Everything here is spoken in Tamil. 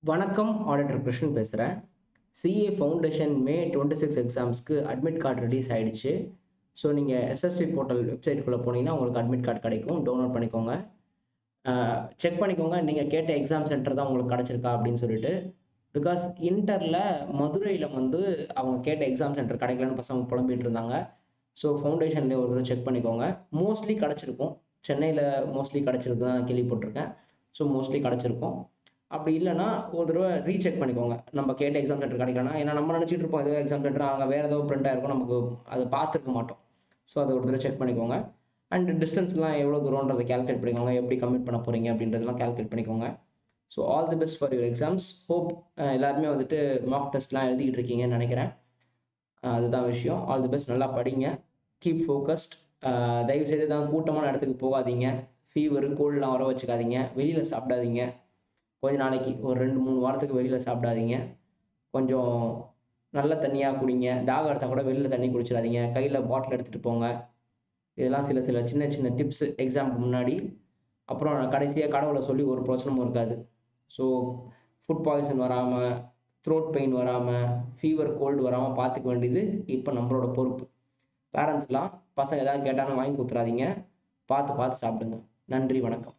வணக்கம். ஆடிட்டர் கிருஷ்ணன் பேசுறேன். சிஏ ஃபவுண்டேஷன் மே 26 எக்ஸாம்ஸ்க்கு அட்மிட் கார்ட் ரிலீஸ் ஆயிடுச்சு. ஸோ நீங்க எஸ்எஸ்சி போர்ட்டல் வெப்சைட்குள்ள போனீங்கன்னா, உங்களுக்கு அட்மிட் கார்ட் கிடைக்கும். டவுன்லோட் பண்ணிக்கோங்க. அ செக் பண்ணிக்கோங்க. நீங்க கேட்ட எக்ஸாம் சென்டர் தான் உங்களுக்கு கிடைச்சிருக்கா அப்படின்னு சொல்லிட்டு. பிகாஸ் இன்டர்ல மதுரையில வந்து அவங்க கேட்ட எக்ஸாம் சென்டர் கிடைக்கலன்னு பசங்க புலம்பிட்டு இருந்தாங்க. ஸோ ஃபவுண்டேஷன்ல ஒரு தடவ செக் பண்ணிக்கோங்க. மோஸ்ட்லி கிடைச்சிருக்கும். சென்னையில மோஸ்ட்லி கிடைச்சிருக்கு தான் கேள்விப்பட்டுருக்கேன். ஸோ மோஸ்ட்லி கிடைச்சிருக்கும். அப்படி இல்லன்னா, ஒரு தடவ ரீசெக் பண்ணிக்கோங்க. நம்ம கேட்ட எக்ஸாம் சென்டர் கிடைக்கலன்னா, ஏன்னா நம்ம நினைச்சுட்டு இருப்போம் ஏதோ எக்ஸாம் சென்டர் அங்க வேற ஏதோ பிரிண்ட் ஆயிருக்கும். நமக்கு அத பார்த்துருக்க மாட்டோம். ஸோ அத ஒரு தடவ செக் பண்ணிக்கோங்க. அண்ட் டிஸ்டன்ஸ்லாம் எவ்வளோ தூரம்ன்றத கால்குலேட் பண்ணிக்கோங்க. எப்படி கம்ப்ளீட் பண்ண போறீங்க அப்படின்றதெல்லாம் கால்குலேட் பண்ணிக்கோங்க. So all the best for your exams. Hope எல்லாருமே வந்துட்டு மாக் டெஸ்ட்லாம் எழுதிக்கிட்டு இருக்கீங்கன்னு நெனைக்கிறேன். அதுதான் விஷயம். All the best. நல்லா படிங்க. Keep focused. தயவுசெய்து தான் கூட்டமான இடத்துக்கு போகாதீங்க. ஃபீவர், கோல்ட்லாம் வர வச்சுக்காதீங்க. வெளியில சாப்பிடாதீங்க. கொஞ்ச நாளைக்கு ஒரு 2, 3 வாரத்துக்கு வெளியில சாப்பிடாதீங்க. கொஞ்சம் நல்ல தண்ணியா குடிங்க. தாகம் எடுத்தா கூட வெளில தண்ணி குடிச்சிடாதீங்க. கையில பாட்டில் எடுத்துட்டு போங்க. இதெல்லாம் சில சில சின்ன சின்ன டிப்ஸ் எக்ஸாம்க்கு முன்னாடி. அப்புறம் கடைசியா கடவுள சொல்லி ஒரு பிரயோஜனமும் இருக்காது. ஸோ ஃபுட் பாய்சன் வராம, த்ரோட் பெயின் வராம, ஃபீவர், கோல்டு வராம பார்த்துக்க வேண்டியது இப்ப நம்மளோட பொறுப்பு. பேரண்ட்ஸ்லாம் பசங்க ஏதாவது கேட்டாங்கன்னா வாங்கி குடுத்துறாதீங்க. பார்த்து பார்த்து சாப்பிடுங்க. நன்றி, வணக்கம்.